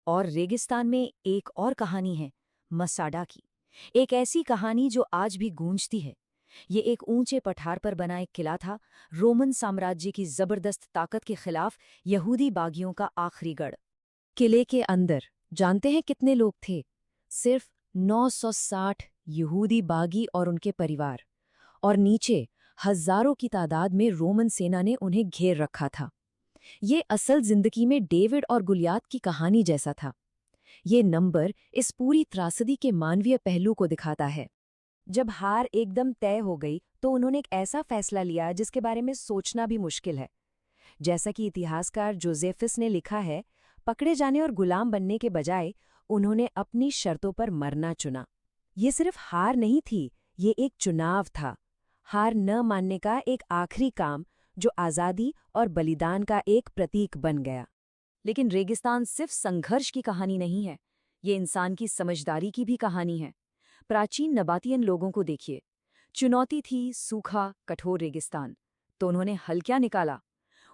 और रेगिस्तान में एक और कहानी है, मसाडा की। एक ऐसी कहानी जो आज भी गूंजती है। ये एक ऊंचे पठार पर बना एक किला था, रोमन साम्राज्य की जबरदस्त ताकत के खिलाफ यहूदी बागियों का आखिरी गढ़। किले के अंदर जानते हैं कितने लोग थे? सिर्फ 960 यहूदी बागी और उनके परिवार। और नीचे हजारों की तादाद में रोमन सेना ने उन्हें घेर रखा था। ये असल जिंदगी में डेविड और गुलियात की कहानी जैसा था। ये नंबर इस पूरी त्रासदी के मानवीय पहलू को दिखाता है। जब हार एकदम तय हो गई तो उन्होंने एक ऐसा फैसला लिया जिसके बारे में सोचना भी मुश्किल है। जैसा कि इतिहासकार जोसेफस ने लिखा है, पकड़े जाने और गुलाम बनने के बजाय उन्होंने अपनी शर्तों पर मरना चुना। ये सिर्फ हार नहीं थी, ये एक चुनाव था। हार न मानने का एक आखिरी काम जो आज़ादी और बलिदान का एक प्रतीक बन गया। लेकिन रेगिस्तान सिर्फ संघर्ष की कहानी नहीं है, ये इंसान की समझदारी की भी कहानी है। प्राचीन नबातियन लोगों को देखिए। चुनौती थी सूखा, कठोर रेगिस्तान, तो उन्होंने हल क्या निकाला?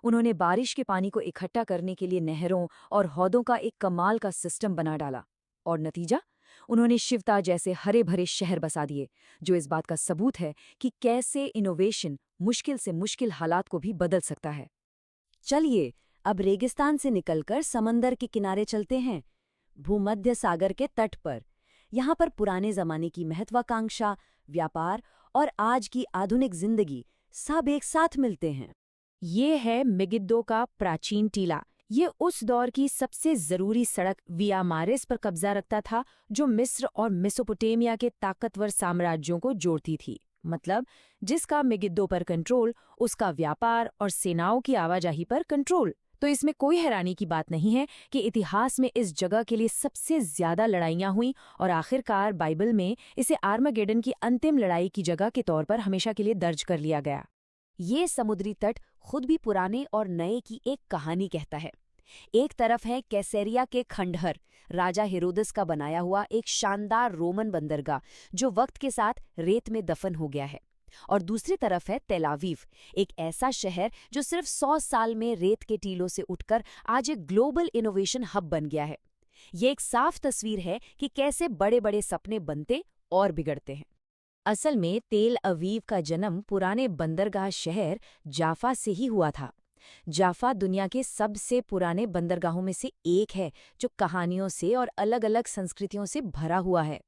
उन्होंने बारिश के पानी को इकट्ठा करने के लिए नहरों और हौदों का एक कमाल का सिस्टम बना डाला। और नतीजा? उन्होंने शिवता जैसे हरे भरे शहर बसा दिए, जो इस बात का सबूत है कि कैसे इनोवेशन मुश्किल से मुश्किल हालात को भी बदल सकता है। चलिए अब रेगिस्तान से निकलकर समंदर के किनारे चलते हैं, भूमध्य सागर के तट पर। यहाँ पर पुराने जमाने की महत्वाकांक्षा, व्यापार और आज की आधुनिक जिंदगी सब एक साथ मिलते हैं। ये है मेगिद्दो का प्राचीन टीला। ये उस दौर की सबसे जरूरी सड़क विया मारिस पर कब्जा रखता था, जो मिस्र और मेसोपोटामिया के ताकतवर साम्राज्यों को जोड़ती थी। मतलब जिसका मेगिद्दो पर कंट्रोल, उसका व्यापार और सेनाओं की आवाजाही पर कंट्रोल। तो इसमें कोई हैरानी की बात नहीं है कि इतिहास में इस जगह के लिए सबसे ज्यादा लड़ाइयां हुईं और आखिरकार बाइबल में इसे आर्मागेडन की अंतिम लड़ाई की जगह के तौर पर हमेशा के लिए दर्ज कर लिया गया। ये समुद्री तट खुद भी पुराने और नए की एक कहानी कहता है। एक तरफ है कैसरिया के खंडहर, राजा हेरोदस का बनाया हुआ एक शानदार रोमन बंदरगाह जो वक्त के साथ रेत में दफन हो गया है। और दूसरी तरफ है तेल अवीव, एक ऐसा शहर जो सिर्फ 100 साल में रेत के टीलों से उठकर आज एक ग्लोबल इनोवेशन हब बन गया है। ये एक साफ तस्वीर है कि कैसे बड़े बड़े सपने बनते और बिगड़ते हैं। असल में तेल अवीव का जन्म पुराने बंदरगाह शहर जाफा से ही हुआ था। जाफा दुनिया के सबसे पुराने बंदरगाहों में से एक है, जो कहानियों से और अलग अलग संस्कृतियों से भरा हुआ है।